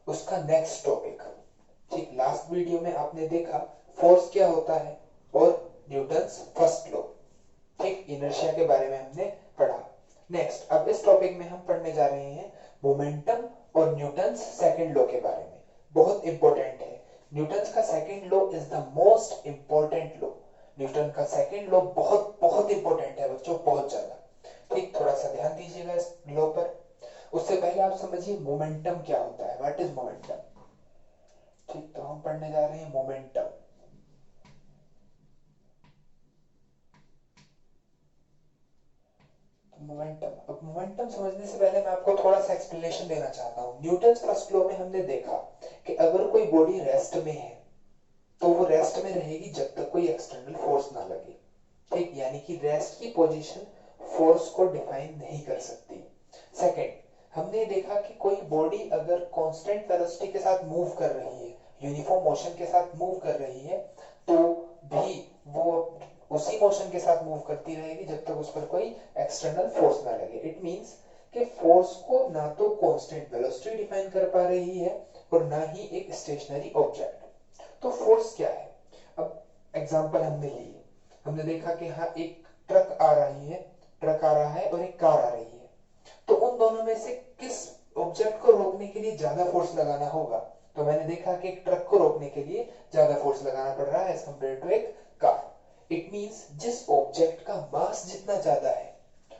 उसका next topic. ठीक, last video में आपने देखा फोर्स क्या होता है और न्यूटन्स फर्स्ट लॉ, ठीक, इनर्शिया के बारे में हमने पढ़ा। नेक्स्ट अब इस टॉपिक में हम पढ़ने जा रहे हैं मोमेंटम और न्यूटन्स सेकंड लॉ के बारे में। बहुत इंपॉर्टेंट है, न्यूटन्स का second law is the most important law. Newton का सेकंड लॉ बहुत बहुत इंपॉर्टेंट है बच्चों, बहुत ज्यादा। ठीक, थोड़ा सा ध्यान दीजिएगा इस लॉ पर। उससे पहले आप समझिए मोमेंटम क्या होता है, व्हाट इज मोमेंटम। ठीक, तो हम पढ़ने जा रहे हैं मोमेंटम। मोमेंटम, अब मोमेंटम समझने से पहले मैं आपको थोड़ा सा एक्सप्लेनेशन देना चाहता हूँ। न्यूटन्स फर्स्ट लॉ में हमने देखा कि अगर कोई बॉडी रेस्ट में है तो वो रेस्ट में रहेगी जब तक कोई एक्सटर्नल फोर्स ना लगे। ठीक, यानी कि रेस्ट की पोजीशन फोर्स को डिफाइन नहीं कर सकती। सेकंड, हमने देखा कि कोई बॉडी अगर कांस्टेंट वेलोसिटी के साथ मूव कर रही है, यूनिफॉर्म मोशन के साथ मूव कर रही है, तो भी वो उसी मोशन के साथ मूव करती रहेगी जब तक उस पर कोई एक्सटर्नल फोर्स ना लगे। इट मींस कि फोर्स को ना तो कांस्टेंट वेलोसिटी डिफाइन कर पा रही है और ना ही एक स्टेशनरी ऑब्जेक्ट। तो फोर्स क्या है? अब एग्जांपल हमने लिए, हमने देखा कि हाँ एक ट्रक आ रही है, ट्रक आ रहा है और एक कार आ रही है, तो उन दोनों में से किस ऑब्जेक्ट को रोकने के लिए ज्यादा फोर्स लगाना होगा? तो मैंने देखा कि एक ट्रक को रोकने के लिए ज्यादा फोर्स लगाना पड़ रहा है एज कंपेयर टू एक कार। इट मींस जिस ऑब्जेक्ट का मास जितना ज्यादा है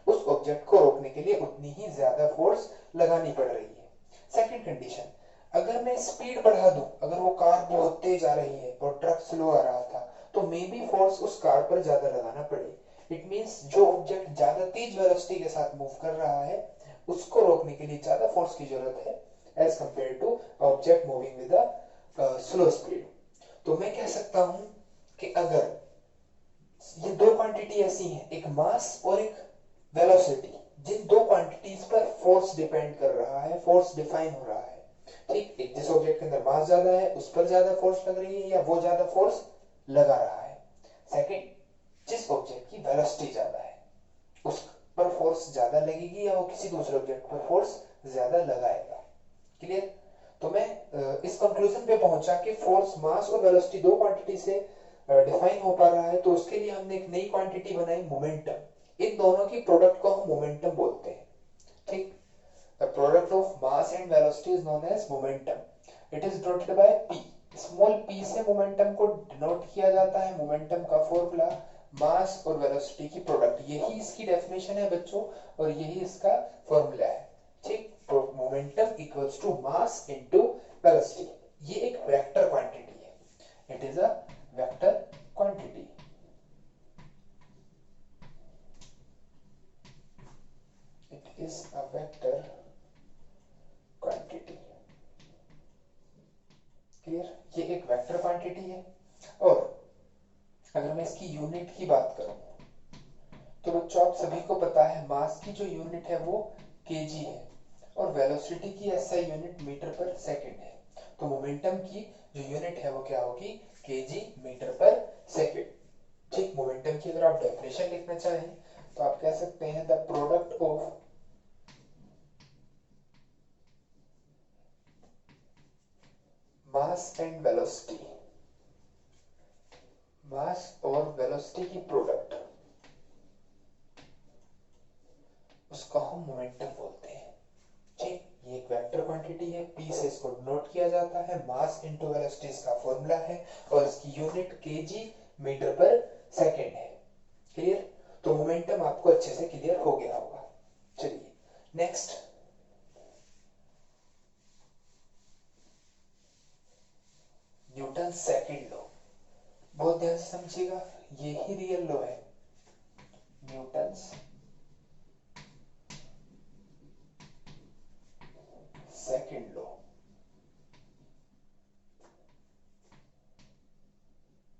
उस ऑब्जेक्ट को रोकने के लिए उतनी ही ज्यादा फोर्स लगानी पड़ रही है। सेकंड कंडीशन, अगर मैं स्पीड बढ़ा दूं, अगर वो कार बहुत तेज आ रही है और ट्रक स्लो आ रहा था, तो मे बी फोर्स उस कार पर ज्यादा लगाना पड़े। इट मींस जो ऑब्जेक्ट ज्यादा तेज वेलोसिटी के साथ मूव कर रहा है उसको रोकने के लिए ज्यादा फोर्स की जरूरत है as compare to object moving with a slow speed. तो मैं कह सकता हूं कि अगर ये दो क्वांटिटी ऐसी हैं, एक मास और एक वेलोसिटी, जिन दो क्वांटिटीज पर फोर्स डिपेंड कर रहा है, फोर्स डिफाइन हो रहा है। ठीक, एक जिस ऑब्जेक्ट के अंदर मास ज्यादा है उस पर ज्यादा फोर्स लग रही है या वो ज्यादा फोर्स लगा रहा है। सेकंड, जिस ऑब्जेक्ट की वेलोसिटी ज्यादा है उस पर फोर्स ज्यादा लगेगी या वो किसी दूसरे ऑब्जेक्ट पर फोर्स ज्यादा लगाएगा। क्लियर? तो मैं इस कंक्लूजन पे पहुंचा कि फोर्स, मास और वेलोसिटी दो क्वांटिटी से डिफाइन हो पा रहा है, तो उसके लिए हमने एक नई क्वांटिटी बनाई मोमेंटम। इन दोनों की प्रोडक्ट को हम मोमेंटम बोलते हैं। ठीक, the product of mass and velocity is known as momentum. It is denoted by p। Small p से मोमेंटम को डिनोट किया जाता है। मोमेंटम का फॉर्मूला मास और वेलोसिटी की प्रोडक्ट, यही इसकी डेफिनेशन है बच्चों और यही इसका फॉर्मूला है। ठीक, तो momentum equals to mass into velocity. ये एक वेक्टर क्वांटिटी है, it is a vector quantity. It is a vector quantity. Clear? ये एक वेक्टर क्वांटिटी है। और अगर मैं इसकी यूनिट की बात करूं तो बच्चों आप सभी को पता है मास की जो यूनिट है वो केजी है और वेलोसिटी की SI unit metre per second है। तो मोमेंटम की जो यूनिट है वो क्या होगी? KG metre per second. ठीक, मोमेंटम की अगर आप डेफिनेशन लिखना चाहें तो आप कह सकते हैं the product of mass and velocity, mass और वेलोसिटी की प्रोडक्ट, उसको हम मोमेंटम बोलते हैं। ठीक, ये एक वेक्टर क्वांटिटी है, p से इसको नोट किया जाता है, मास इनटू वेलोसिटी इसका फॉर्मूला है और इसकी unit KG metre per second है। क्लियर? तो मोमेंटम आपको अच्छे से क्लियर हो गया होगा। चलिए नेक्स्ट, न्यूटन सेकंड लॉ। बहुत ध्यान से समझिएगा, ये ही रियल लॉ है, न्यूटन सेकंड लॉ।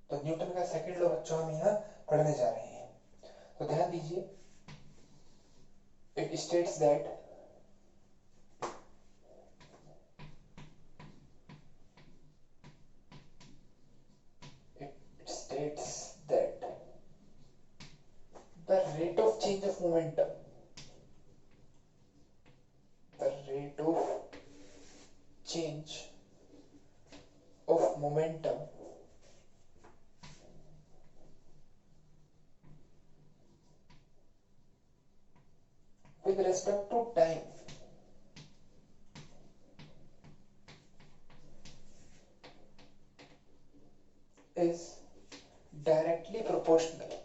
तो न्यूटन का सेकंड लॉ बच्चों हम यहाँ पढ़ने जा रहे हैं, तो ध्यान दीजिए। It states that it states that the rate of change of momentum, the rate of change of momentum, is equal to the velocity of change of momentum. It states that the rate of change of momentum, the rate of change of momentum is equal to the velocity of change of momentum. It states that the rate of change of momentum, the rate of change of momentum is equal to the velocity of change of momentum. It states that the rate of change of momentum, the rate of change of momentum is equal to the velocity of change of momentum. change of momentum with respect to time is directly proportional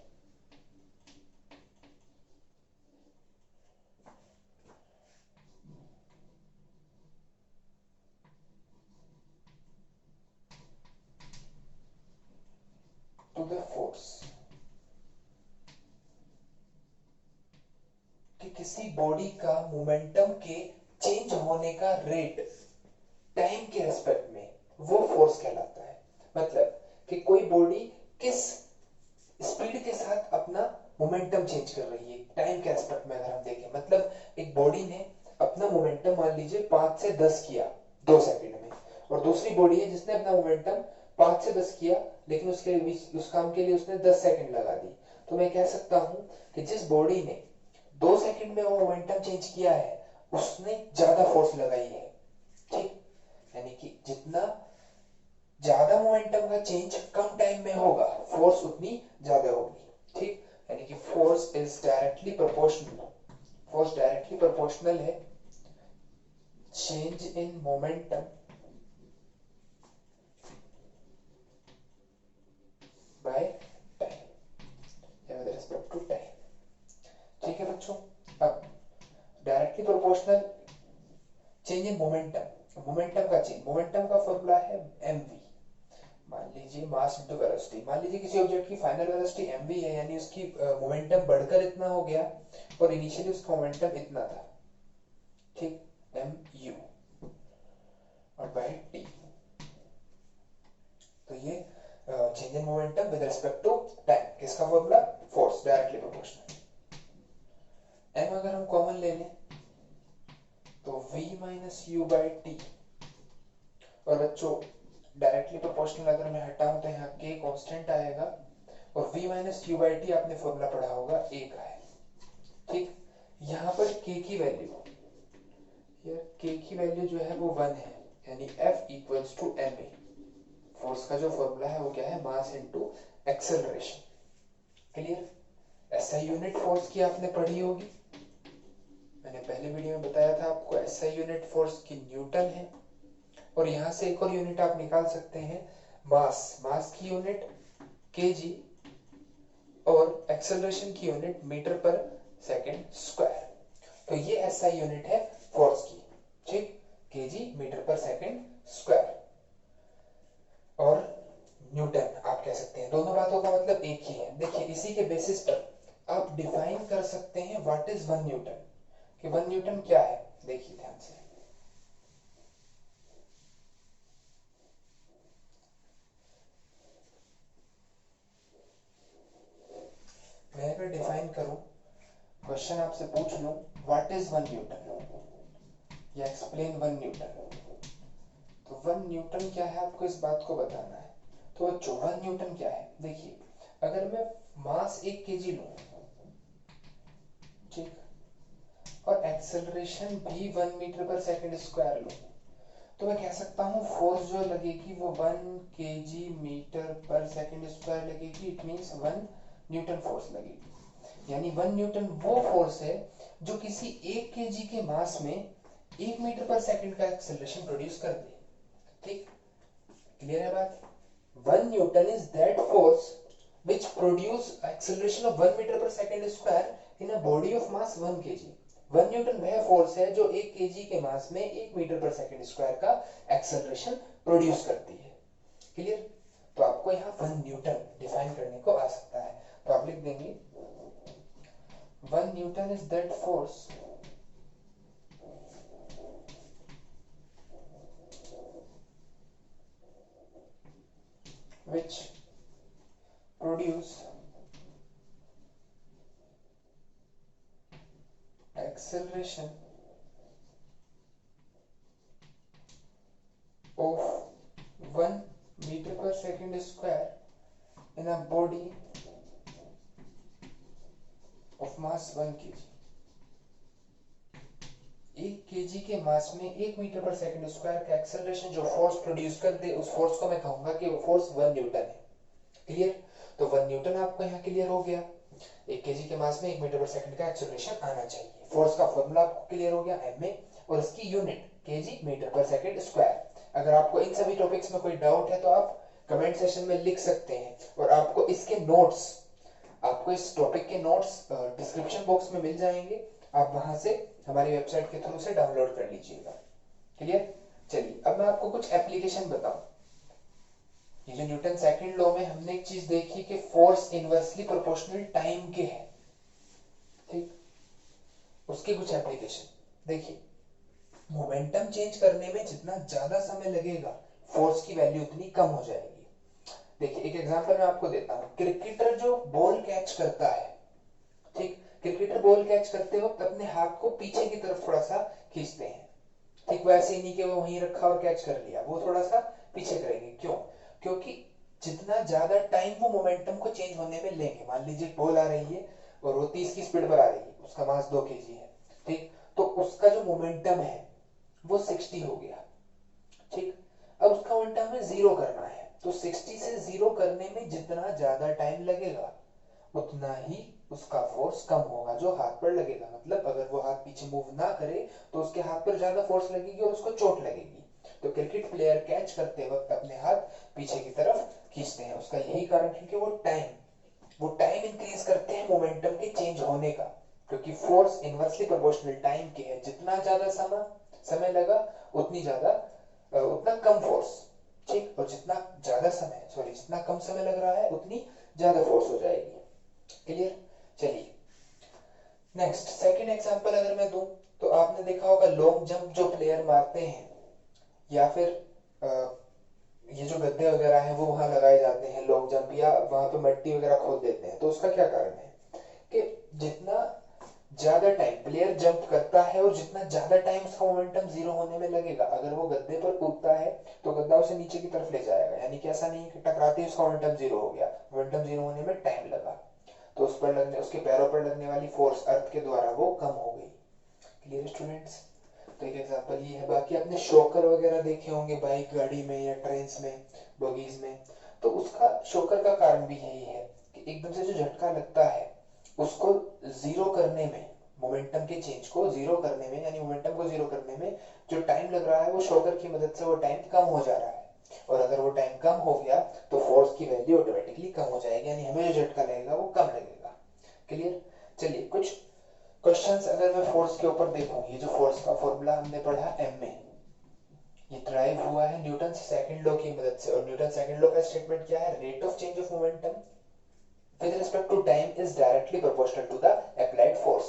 to the force। कि किसी body का momentum के change होने का rate time के respect में वो force कहलाता है। मतलब कि कोई बॉडी किस स्पीड के साथ अपना मोमेंटम चेंज कर रही है टाइम के रेस्पेक्ट में। अगर हम देखें मतलब एक बॉडी ने अपना मोमेंटम मान लीजिए 5 से 10 किया 2 सेकंड में, और दूसरी बॉडी है जिसने अपना मोमेंटम 5 से 10 किया लेकिन उसके उस काम के लिए उसने 10 सेकंड लगा दी। तो मैं कह सकता हूं कि जिस बॉडी ने 2 सेकंड में वो मोमेंटम चेंज किया है उसने ज्यादा फोर्स लगाई है। ठीक, यानी कि जितना ज्यादा मोमेंटम का चेंज कम टाइम में होगा फोर्स उतनी ज्यादा होगी। ठीक, यानी कि force is directly proportional, force directly proportional है change in momentum by time with respect to time. ठीक है बच्चों, अब directly proportional change in momentum, momentum का चेंज, मोमेंटम का फॉर्मूला है mv। मान लीजिए मास इनटू वेलोसिटी, मान लीजिए किसी ऑब्जेक्ट की फाइनल वेलोसिटी mv है, यानी उसकी मोमेंटम बढ़कर इतना हो गया और इनिशियली उसका मोमेंटम इतना था। ठीक, mu और बाय t। तो ये change in momentum with respect to time, किसका formula? Force directly proportional. m अगर हम कॉमन ले लें तो v minus u by t, और बच्चों डायरेक्टली प्रोपोर्शनल अगर मैं हटाऊं तो यहाँ k कांस्टेंट आएगा और v minus u by T आपने फॉर्मूला पढ़ा होगा a का है। ठीक, यहाँ पर k की वैल्यू, यार k की वैल्यू जो है वो 1 है, यानी F equals to ma। Force का जो फॉर्मूला है वो क्या है? Mass into acceleration. Clear? SI unit force की आपने पढ़ी होगी, मैंने पहले वीडियो में बताया था आपको एसआई यूनिट फोर्स की न्यूटन है। और यहां से एक और यूनिट आप निकाल सकते हैं मास, मास की यूनिट केजी और एक्सेलरेशन की unit metre per second square. तो ये एसआई यूनिट है फोर्स की। ठीक, KG metre per second square और न्यूटन आप कह सकते हैं, दोनों बातों का मतलब एक ही है। देखिए इसी के बेसिस पर आप डिफाइन कर सकते हैं व्हाट इज 1 न्यूटन, कि 1 न्यूटन क्या है। देखिए ध्यान से, मैं अगर डिफाइन करूं, क्वेश्चन आपसे पूछ लूं व्हाट इज 1 न्यूटन या एक्सप्लेन 1 न्यूटन, तो 1 न्यूटन क्या है आपको इस बात को बताना है। तो बच्चों 1 न्यूटन क्या है? देखिए अगर मैं मास 1 केजी लूं, ठीक, और एक्सेलरेशन भी 1 मीटर पर सेकंड स्क्वायर लूं, तो मैं कह सकता हूं फोर्स जो लगेगी वो 1 KG metre per second square लगेगी। इट मींस 1 न्यूटन फोर्स लगेगी। यानी 1 न्यूटन वो फोर्स है जो किसी 1 केजी के मास में 1 मीटर पर सेकंड का एक्सेलरेशन प्रोड्यूस कर दे। ठीक, क्लियर है बात? 1 Newton is that force which produce acceleration of 1 meter per second square in a body of mass 1 kg। 1 Newton वह फोर्स है जो 1 केजी के मास में 1 मीटर पर सेकंड स्क्वायर का एक्सेलरेशन प्रोड्यूस करती है। क्लियर? तो आपको यहाँ 1 न्यूटन डिफाइन करने को आ सकता है, तो आप लिख देंगे 1 Newton is that force which produce acceleration of 1 meter per second square in a body of mass 1 kg। एक केजी के मास में 1 मीटर पर सेकंड स्क्वायर का एक्सेलरेशन जो फोर्स प्रोड्यूस कर दे, उस फोर्स को मैं कहूंगा कि वो फोर्स 1 न्यूटन है। क्लियर? तो 1 न्यूटन आपको यहाँ क्लियर हो गया। 1 केजी के मास में 1 मीटर पर सेकंड का एक्सेलरेशन आना चाहिए। फोर्स का फॉर्मूला आपको क्लियर हो गया, एम ए, और इसकी unit KG metre per second square. अगर आपको इन सभी टॉपिक्स में कोई डाउट है तो आप कमेंट सेशन में लिख सकते हैं, और आपको इसके नोट्स, आपको इस टॉपिक के नोट्स डिस्क्रिप्शन बॉक्स में मिल जाएंगे। आप वहां से हमारी वेबसाइट के थ्रू से डाउनलोड कर लीजिएगा। क्लियर? चलिए अब मैं आपको कुछ एप्लीकेशन बताऊं। ये जो न्यूटन सेकंड लॉ में हमने एक चीज देखी कि फोर्स इनवर्सली प्रोपोर्शनल टाइम के है, ठीक? उसके कुछ एप्लीकेशन देखिए। मोमेंटम चेंज करने में जितना ज्यादा समय लगेगा, फोर्स की वैल्यू उतनी कम हो जाएगी। देखिए एक एग्जांपल मैं आपको देता हूं। क्रिकेटर जो बॉल कैच करता है, ठीक, क्रिकेटर बॉल कैच करते वक्त अपने हाथ को पीछे की तरफ थोड़ा सा खींचते हैं, ठीक? वैसे ही नहीं कि वो वहीं रखा और कैच कर लिया, वो थोड़ा सा पीछे करेंगे। क्यों? क्योंकि जितना ज्यादा टाइम वो मोमेंटम को चेंज होने में लेंगे, मान लीजिए बॉल आ रही है और वो 30 की स्पीड पर आ रही है, उसका मास 2 केजी है, ठीक? तो उसका जो मोमेंटम है वो 60 हो गया, ठीक? अब उसका मोमेंटम हमें जीरो करना है, तो 60 से जीरो करने में जितना ज्यादा टाइम लगेगा उतना ही उसका फोर्स कम होगा जो हाथ पर लगेगा। मतलब अगर वो हाथ पीछे मूव ना करे तो उसके हाथ पर ज्यादा फोर्स लगेगी और उसको चोट लगेगी। तो क्रिकेट प्लेयर कैच करते वक्त अपने हाथ पीछे की तरफ खींचते हैं, उसका यही कारण है कि वो टाइम इंक्रीज करते हैं मोमेंटम के चेंज होने का, क्योंकि फोर्स इनवर्सली प्रोपोर्शनल टाइम के है। जितना ज्यादा समय लगा उतना कम फोर्स, ठीक? और जितना कम समय लग रहा है उतनी ज्यादा फोर्स हो जाएगी। क्लियर? चलिए नेक्स्ट सेकंड एग्जांपल अगर मैं दूं, तो आपने देखा होगा लॉन्ग जंप जो प्लेयर मारते हैं, या फिर ये जो गद्दे वगैरह हैं वो वहां लगाए जाते हैं लॉन्ग जंप, या वहां पे मट्टी वगैरह खोद देते हैं। तो उसका क्या कारण है कि जितना ज्यादा टाइम प्लेयर जंप करता है और जितना ज्यादा टाइम उसका मोमेंटम जीरो होने में लगेगा, अगर वो गद्दे पर कूदता है तो गद्दा उसे नीचे की तरफ ले जाएगा, यानी कि ऐसा नहीं कि टकराते ही उसका मोमेंटम जीरो हो गया, मोमेंटम जीरो होने में टाइम लगा, तो उसके पैरों पर लगने वाली फोर्स अर्थ के द्वारा वो कम हो गई। Clear students? तो एक एग्जांपल ये है। बाकी आपने शॉकर वगैरह देखे होंगे बाइक गाड़ी में या ट्रेन में, बगीज में, तो उसका शॉकर का कारण भी यही है कि एकदम से जो झटका लगता है उसको जीरो करने में, मोमेंटम के चेंज को जीरो करने में, यानी मोमेंटम को जीरो करने में जो टाइम लग रहा है वो शॉकर की मदद से वो टाइम कम हो जा रहा है। और अगर वो टाइम कम हो गया तो फोर्स की वैल्यू ऑटोमेटिकली कम हो जाएगी, यानी हमें जो झटका लगेगा वो कम लगेगा। क्लियर? चलिए कुछ क्वेश्चंस अगर मैं फोर्स के ऊपर देखूं, ये जो फोर्स का फॉर्मूला हमने पढ़ा एम में, ये ड्राइव हुआ है न्यूटन सेकंड लॉ की मदद से। और न्यूटन सेकंड लॉ का स्टेटमेंट क्या है? Rate of change of momentum with respect to time is directly proportional to the applied force।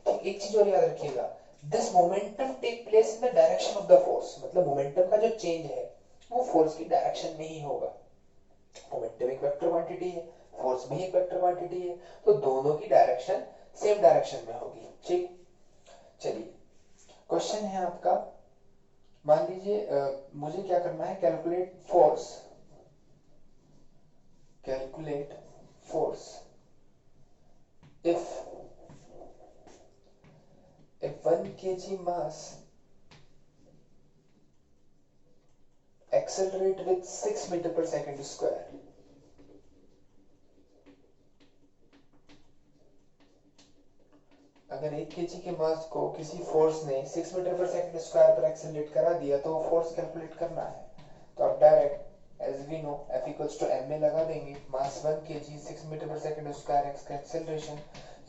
ठीक, एक चीज और याद रखिएगा, this momentum take place in the direction of the force। मतलब मोमेंटम का जो चेंज है वो फोर्स की डायरेक्शन में ही होगा। मोमेंटम एक वेक्टर क्वांटिटी है, फोर्स भी एक वेक्टर क्वांटिटी है, तो दोनों की डायरेक्शन सेम डायरेक्शन में होगी। ठीक, चलिए क्वेश्चन है आपका, मान लीजिए मुझे क्या करना है, calculate force if 1 kg mass accelerate with 6 meter per second square, अगर 1 केजी के मास को किसी फोर्स ने 6 मीटर पर सेकंड स्क्वायर पर एक्सेलरेट करा दिया तो वो फोर्स कैलकुलेट करना है। तो आप direct as we know F equals to m में लगा देंगे, mass 1 kg 6 metre per second square x का एक्सेलरेशन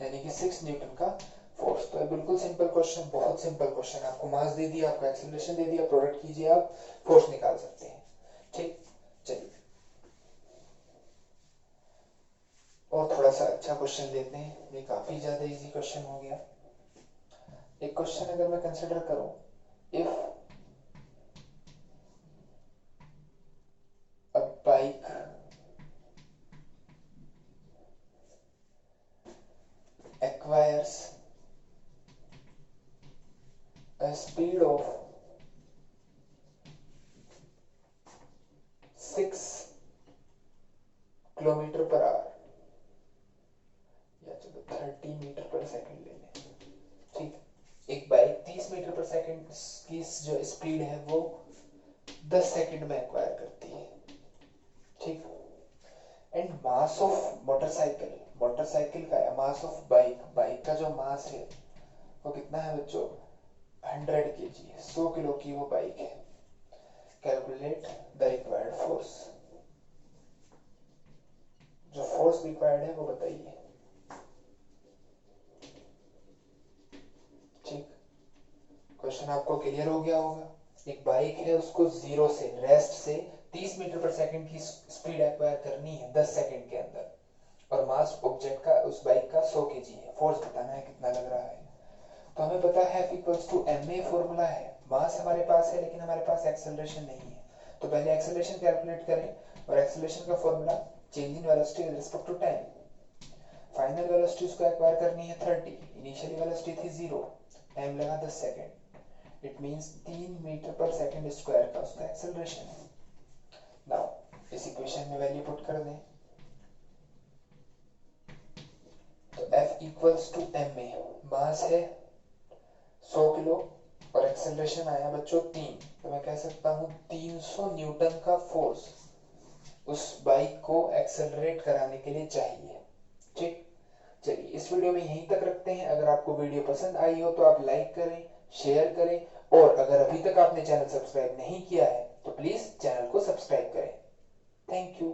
यानी कि 6 न्यूटन का फोर्स। तो बिल्कुल सिंपल क्वेश्चन, बहुत सिंपल क्वेश्चन, आपको मास दे दिया, आपको एक्सेलरेशन दे दिया, प्रोडक्ट कीजिए, आप फोर्स निकाल सकते हैं। ठीक, चलिए और थोड़ा सा अच्छा क्वेश्चन लेते हैं, ये काफी ज्यादा इजी क्वेश्चन हो गया। एक क्वेश्चन अगर मैं कंसिडर करूं, if a bike acquires a speed of 6 kilometre per hour, या चलो 30 मीटर पर सेकंड ले लें। ठीक, एक बाइक 30 मीटर पर सेकेंड की जो स्पीड है वो 10 सेकेंड में एक्वायर करती है, ठीक। And mass of motorcycle, motorcycle का मास ऑफ बाइक, बाइक का जो मास है वो कितना है बच्चों, 100 kg, 100 किलो की वो बाइक है। कैलकुलेट द रिक्वायर्ड फोर्स, जो फोर्स रिक्वायर्ड है वो बताइए, ठीक। क्वेश्चन आपको क्लियर हो गया होगा। एक बाइक है, उसको जीरो से, रेस्ट से 30 मीटर पर सेकंड की स्पीड एक्वायर करनी है 10 सेकंड के अंदर, और मास ऑब्जेक्ट का उस बाइक का 100 kg है। फोर्स बताना है कितना लग रहा है। तो हमें पता है F equals to ma formula है, मास हमारे पास है लेकिन हमारे पास एक्सेलरेशन नहीं है, तो पहले एक्सेलरेशन कैलकुलेट करें, और एक्सेलरेशन का formula change in velocity with respect to time. Final velocity उसको एक्वायर करनी है 30, इनिशियल वेलोसिटी थी 0, टाइम लगा 10 second, it means 3 metre per second square का उसका एक्सेलरेशन है। नाउ इस इक्वेशन में वैल्यू पुट कर दें, तो F इक्वल्स टू ma, मास है 100 किलो और एक्सेलरेशन आया बच्चों 3, तो मैं कह सकता हूं 300 न्यूटन का फोर्स उस बाइक को एक्सेलरेट कराने के लिए चाहिए, ठीक। चलिए इस वीडियो में यहीं तक रखते हैं। अगर आपको वीडियो पसंद आई हो तो आप लाइक करें, शेयर करें, और अगर अभी तक आपने चैनल सब्सक्राइब नहीं किया है तो प्लीज चैनल को सब्सक्राइब करें। Thank you.